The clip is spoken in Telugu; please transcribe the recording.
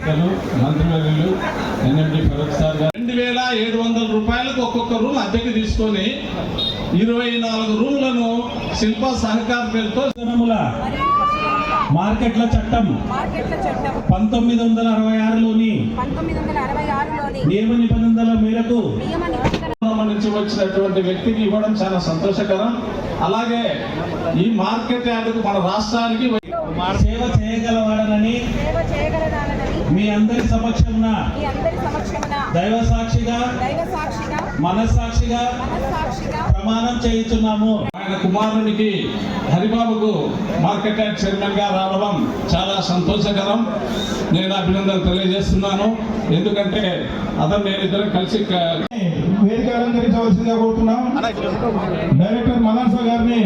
మంత్రివర్యులు ఎన్ఎండి ఫరూక్ సార్ గారు 2700 రూపాయలకు ఒక్కొక్క రూమ్ అద్దెకి తీసుకొని 24 రూమ్లను శిల్ప సహకార పేరుతో మార్కెట్ల చట్టం 1966లోని నియమ నిబంధనల మేరకు నుంచి వచ్చినటువంటి వ్యక్తికి ఇవ్వడం చాలా సంతోషకరం. అలాగే ఈ మార్కెట్ యార్డుకు మన రాష్ట్రానికి సేవ చేయగలవాడనని మీ అందరి సమక్షమున దైవ సాక్షిగా మనస్సాక్షిగా ప్రమాణం చేయుచున్నాము. ఆయన కుమారునికి హరిబాబుకు మార్కెట్ యార్డ్ చైర్మన్ గా రావడం చాలా సంతోషకరం. నేను అభినందనలు తెలియజేస్తున్నాను. ఎందుకంటే అతను నేను ఇద్దరం కలిసి వేదిక అలంకరించవలసిందిగా కోరుతున్నాం. డైరెక్టర్ మనాన్సా గారిని